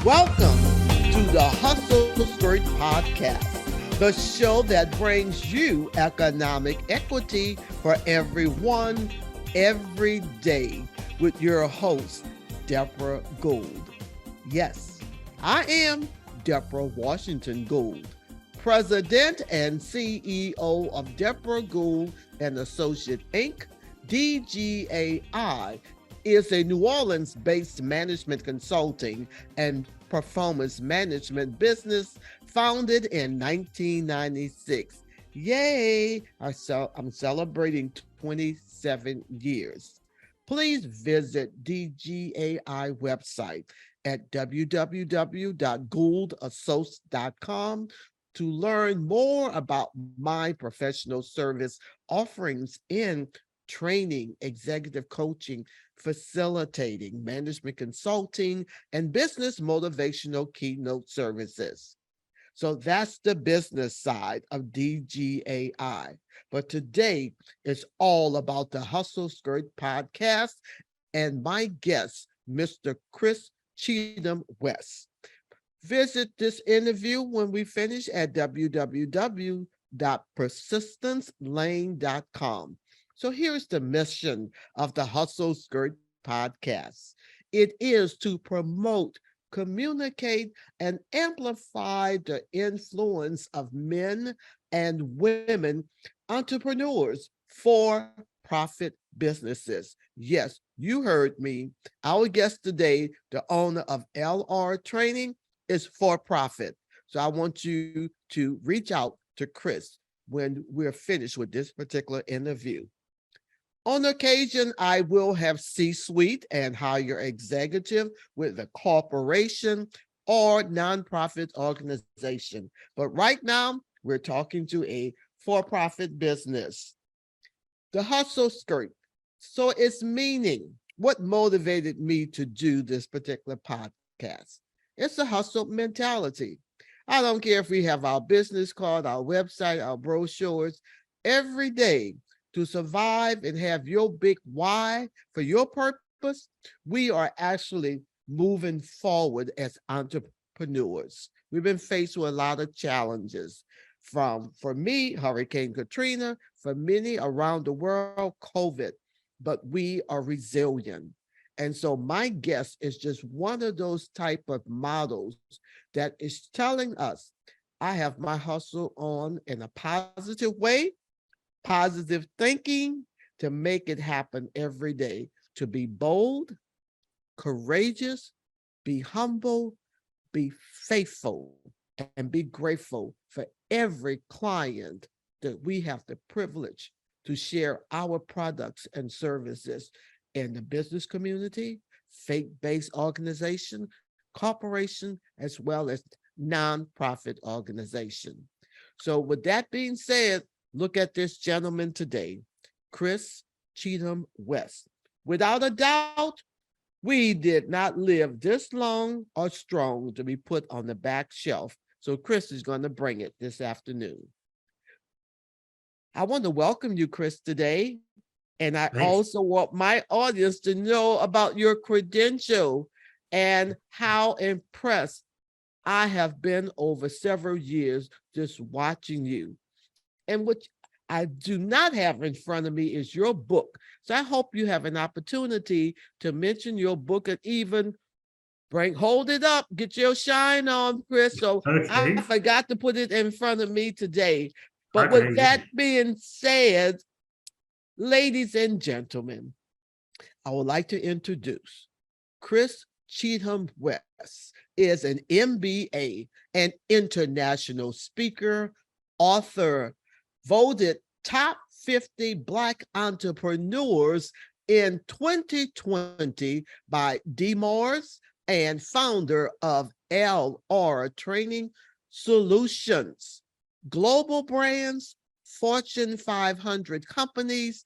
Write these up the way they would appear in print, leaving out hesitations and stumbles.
Welcome to the Hustle Skirt Podcast, the show that brings you economic equity for everyone, every day, with your host, Debra Gould. Yes, I am Debra Washington Gould, President and CEO of Debra Gould and Associate Inc., DGAI, is a New Orleans-based management consulting and performance management business founded in 1996. Yay! I'm celebrating 27 years. Please visit DGAI website at www.gouldassociates.com to learn more about my professional service offerings in training, executive coaching, facilitating, management consulting, and business motivational keynote services. So that's the business side of DGAI. But today it's all about the Hustle Skirt podcast and my guest, Mr. Chris Cheetham-West. Visit this interview when we finish at www.persistencelane.com. So here's the mission of the Hustle Skirt podcast. It is to promote, communicate, and amplify the influence of men and women entrepreneurs for profit businesses. Yes, you heard me. Our guest today, the owner of LR Training, is for profit. So I want you to reach out to Chris when we're finished with this particular interview. On occasion, I will have C-suite and higher executive with a corporation or nonprofit organization. But right now, we're talking to a for-profit business. The Hustle Skirt. So its meaning, what motivated me to do this particular podcast? It's a hustle mentality. I don't care if we have our business card, our website, our brochures, every day to survive and have your big why for your purpose, we are actually moving forward as entrepreneurs. We've been faced with a lot of challenges for me, Hurricane Katrina, for many around the world, COVID, but we are resilient. And so my guest is just one of those type of models that is telling us, I have my hustle on in a positive way, positive thinking to make it happen every day, to be bold, courageous, be humble, be faithful, and be grateful for every client that we have the privilege to share our products and services in the business community, faith-based organization, corporation, as well as nonprofit organization. So with that being said, look at this gentleman today, Chris Cheetham-West. Without a doubt, we did not live this long or strong to be put on the back shelf. So Chris is going to bring it this afternoon. I want to welcome you, Chris, today. And I also want my audience to know about your credential and how impressed I have been over several years just watching you. And what I do not have in front of me is your book. So I hope you have an opportunity to mention your book and even hold it up, get your shine on, Chris. So I forgot to put it in front of me today. But with that being said, ladies and gentlemen, I would like to introduce Chris Cheetham-West is an MBA and international speaker, author, voted top 50 Black entrepreneurs in 2020 by DMARS and founder of LR Training Solutions. Global brands, Fortune 500 companies,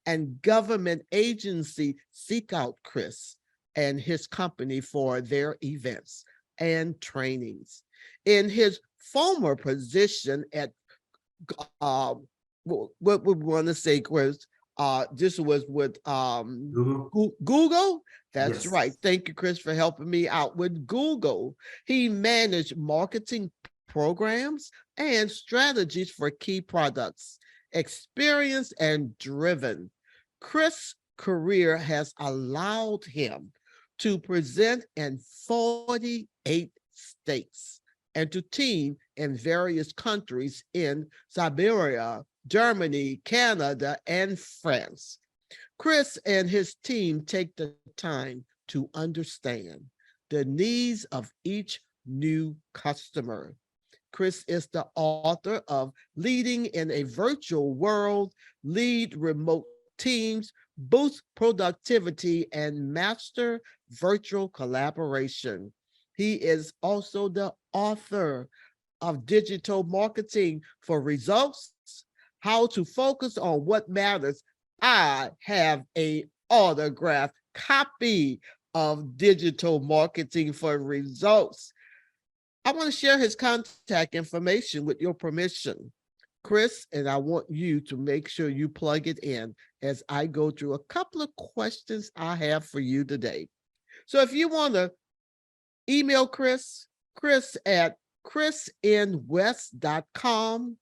and government agency seek out Chris and his company for their events and trainings. In his former position at what we want to say, Chris, This was with Google. Google. That's right. Yes. Thank you, Chris, for helping me out with Google. He managed marketing programs and strategies for key products. Experienced and driven, Chris' career has allowed him to present in 48 states and to team in various countries in Siberia, Germany, Canada, and France. Chris and his team take the time to understand the needs of each new customer. Chris is the author of Leading in a Virtual World, Lead Remote Teams, Boost Productivity, and Master Virtual Collaboration. He is also the author of Digital Marketing for Results, How to Focus on What Matters. I have a autographed copy of Digital Marketing for Results. I want to share his contact information with your permission, Chris, and I want you to make sure you plug it in as I go through a couple of questions I have for you today. So if you want to email Chris at chrisnwest.com,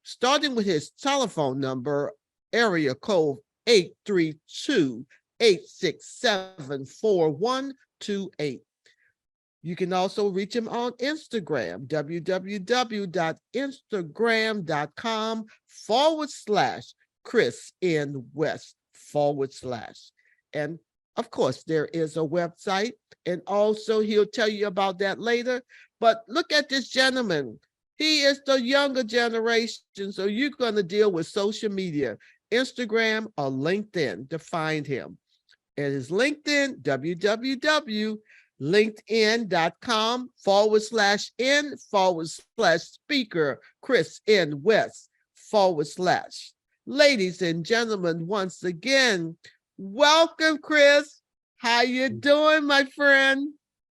starting with his telephone number, area code 832-867-4128. You can also reach him on Instagram, www.instagram.com/Chris_N_West. And of course, there is a website, and also he'll tell you about that later. But look at this gentleman. He is the younger generation, so you're going to deal with social media, Instagram or LinkedIn to find him. And his LinkedIn, www.linkedin.com/n/speaker Chris N. West /. Ladies and gentlemen, once again, welcome, Chris. How you doing, my friend?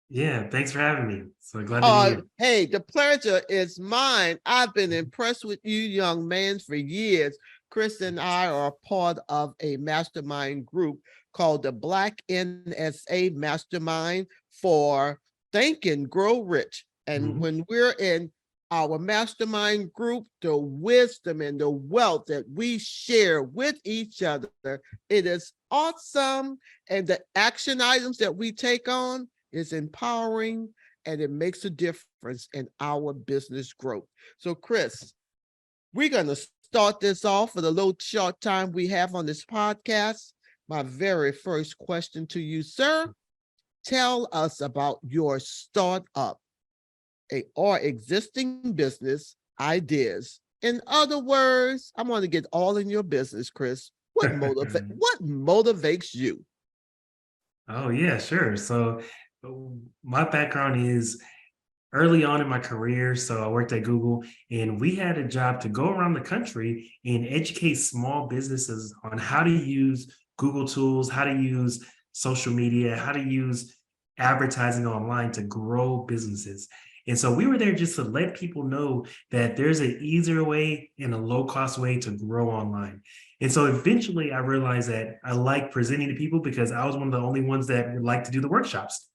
Yeah, thanks for having me. So glad to be here. Hey, the pleasure is mine. I've been impressed with you, young man, for years. Chris and I are part of a mastermind group called the Black NSA Mastermind for Think and Grow Rich. And when we're in our mastermind group, the wisdom and the wealth that we share with each other, it is awesome. And the action items that we take on is empowering, and it makes a difference in our business growth. So, Chris, we're going to start this off with a little short time we have on this podcast. My very first question to you, sir, tell us about your startup or existing business ideas. In other words, I want to get all in your business, Chris. What motivates you? Oh, yeah, sure. So my background is early on in my career. So I worked at Google, and we had a job to go around the country and educate small businesses on how to use Google tools, how to use social media, how to use advertising online to grow businesses. And so we were there just to let people know that there's an easier way and a low cost way to grow online. And so eventually I realized that I like presenting to people because I was one of the only ones that would like to do the workshops.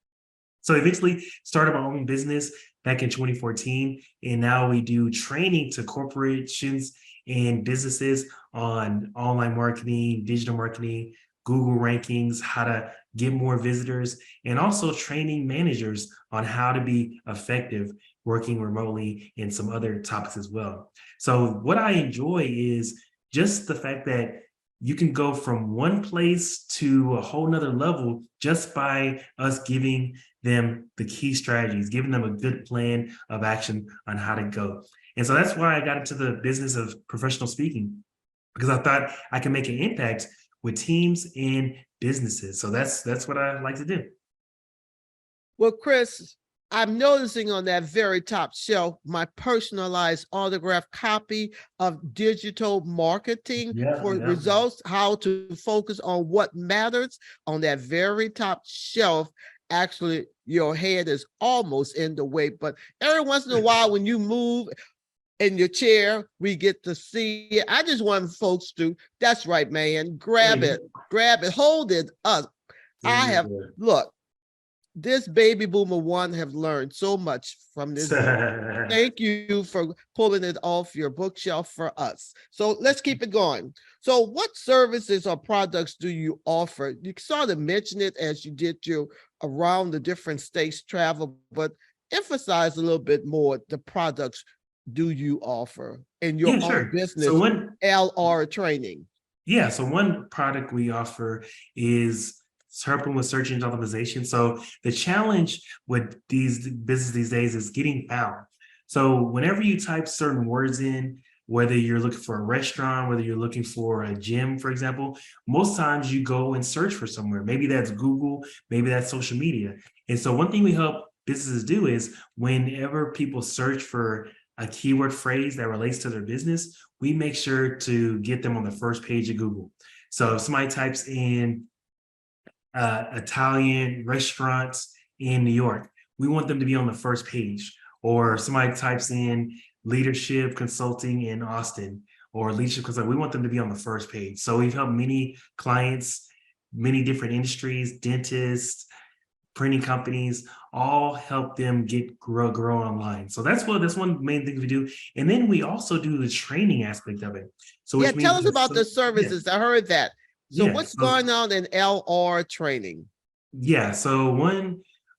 So eventually started my own business back in 2014. And now we do training to corporations and businesses on online marketing, digital marketing, Google rankings, how to get more visitors, and also training managers on how to be effective working remotely and some other topics as well. So what I enjoy is just the fact that you can go from one place to a whole nother level just by us giving them the key strategies, giving them a good plan of action on how to go. And so that's why I got into the business of professional speaking, because I thought I can make an impact with teams and businesses. So that's what I like to do. Well, Chris, I'm noticing on that very top shelf my personalized autographed copy of Digital Marketing for Yeah. Results, How to Focus on What Matters. On that very top shelf, actually, your head is almost in the way, but every once in a while when you move, in your chair. We get to see it. I just want folks to, that's right, man. Grab Hey, it, hold it up. I have, look, this baby boomer one have learned so much from this book. Thank you for pulling it off your bookshelf for us. So let's keep it going. So what services or products do you offer? You sort of mentioned it as you did your around the different states travel, but emphasize a little bit more the products do you offer in your yeah, own sure. So business, LR training? so one product we offer is helping with search engine optimization. So the challenge with these businesses these days is getting found. So whenever you type certain words in, whether you're looking for a restaurant, whether you're looking for a gym, for example, most times you go and search for somewhere. Maybe that's Google, maybe that's social media. And so one thing we help businesses do is whenever people search for a keyword phrase that relates to their business, we make sure to get them on the first page of Google. So if somebody types in Italian restaurants in New York, we want them to be on the first page. Or somebody types in leadership consulting in Austin or leadership consulting, we want them to be on the first page. So we've helped many clients, many different industries, dentists, printing companies, all help them grow online. So that's one main thing we do. And then we also do the training aspect of it. So Yeah, which tell means us about the services. I heard that. So yeah. what's going on in LR training? Yeah. So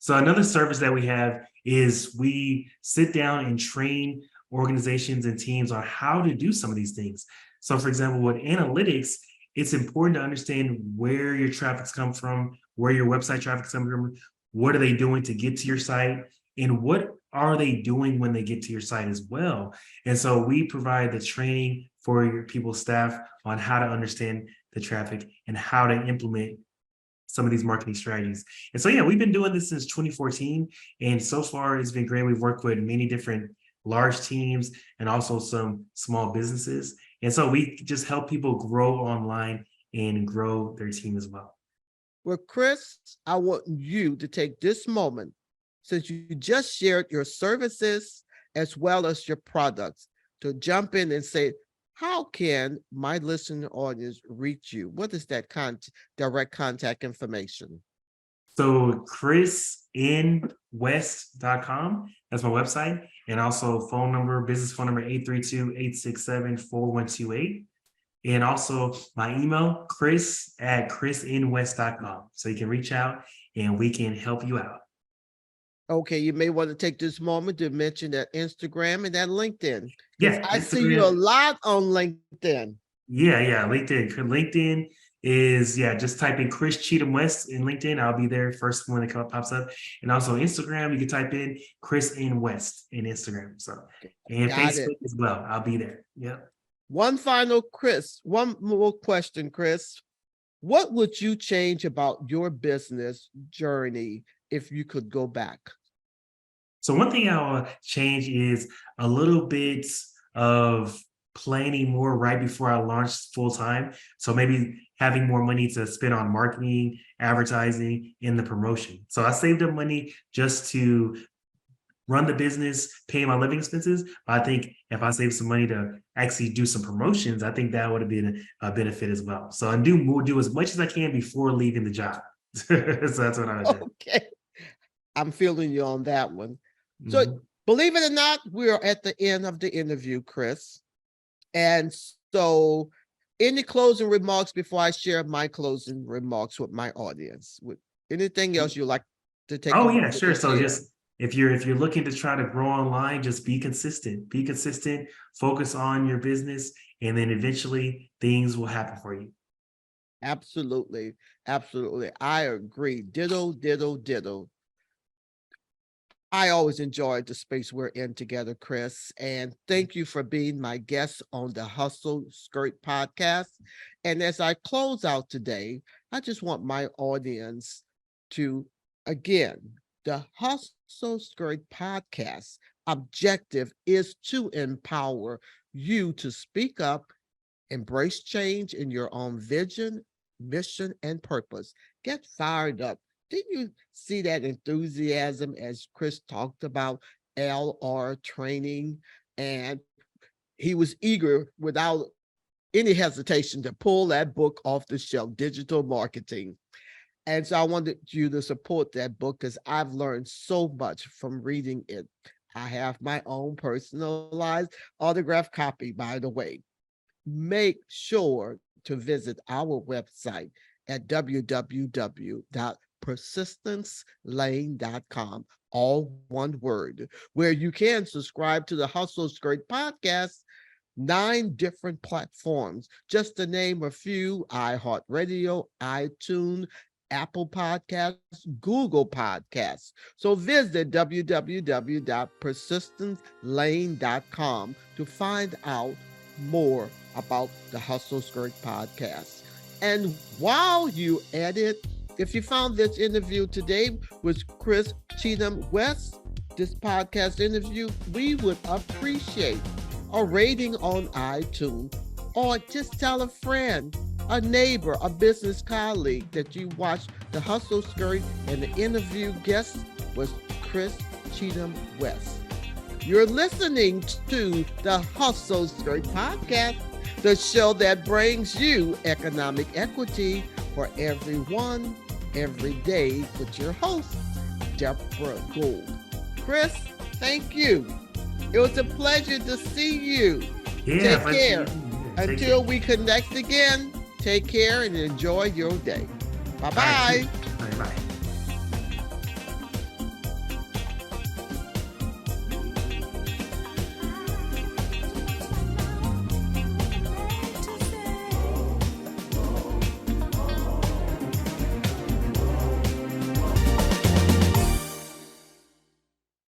another service that we have is we sit down and train organizations and teams on how to do some of these things. So for example, with analytics, it's important to understand where your traffic's come from, where your website traffic's coming from, what are they doing to get to your site, and what are they doing when they get to your site as well. And so we provide the training for your people's staff on how to understand the traffic and how to implement some of these marketing strategies. And so, yeah, we've been doing this since 2014. And so far, it's been great. We've worked with many different large teams and also some small businesses. And so we just help people grow online and grow their team as well. Well, Chris, I want you to take this moment, since you just shared your services as well as your products, to jump in and say, how can my listening audience reach you? What is that direct contact information? So chrisinwest.com, that's my website. And also business phone number 832-867-4128. And also my email, chris@chrisinwest.com. So you can reach out and we can help you out. Okay, you may want to take this moment to mention that Instagram and that LinkedIn, because Yeah, I see you a Instagram. lot on LinkedIn. Yeah. LinkedIn is, just type in Chris Cheetham-West in LinkedIn. I'll be there first one that pops up. And also Instagram, you can type in Chris in West in Instagram. So, and Got it. Facebook as well. I'll be there. Yeah. One more question, Chris. What would you change about your business journey if you could go back? So one thing I'll change is a little bit of planning more right before I launch full time. So maybe having more money to spend on marketing, advertising, and the promotion. So I saved up money just to run the business, pay my living expenses. But I think if I save some money to actually do some promotions, I think that would have been a benefit as well. So I do as much as I can before leaving the job. So that's what I would do. Okay, I'm feeling you on that one. So Mhm. believe it or not, we're at the end of the interview, Chris. And so any closing remarks before I share my closing remarks with my audience? With anything else you'd like to take a Oh yeah, moment sure. to So share? just if you're looking to try to grow online, just be consistent. Be consistent, focus on your business, and then eventually things will happen for you. Absolutely. Absolutely. I agree. Ditto, ditto, ditto. I always enjoyed the space we're in together, Chris. And thank you for being my guest on the Hustle Skirt podcast. And as I close out today, I just want my audience to, again, the Hustle Skirt podcast objective is to empower you to speak up, embrace change in your own vision, mission, and purpose. Get fired up. Did you see that enthusiasm as Chris talked about LR training? And he was eager without any hesitation to pull that book off the shelf, Digital Marketing. And so I wanted you to support that book because I've learned so much from reading it. I have my own personalized autographed copy, by the way. Make sure to visit our website at www.persistencelane.com, all one word, where you can subscribe to the Hustle Skirt podcast, 9 different platforms, just to name a few: iHeartRadio, iTunes, Apple Podcasts, Google Podcasts. So visit www.persistencelane.com to find out more about the Hustle Skirt podcast. And while you at it, if you found this interview today with Chris Cheetham-West, this podcast interview, we would appreciate a rating on iTunes, or just tell a friend, a neighbor, a business colleague that you watched the Hustle Skirt and the interview guest was Chris Cheetham-West. You're listening to the Hustle Skirt podcast, the show that brings you economic equity for everyone, every day, with your host, Debra Gould. Chris, thank you. It was a pleasure to see you. Yeah, take care. Until we connect again, take care and enjoy your day. Bye-bye. Bye-bye.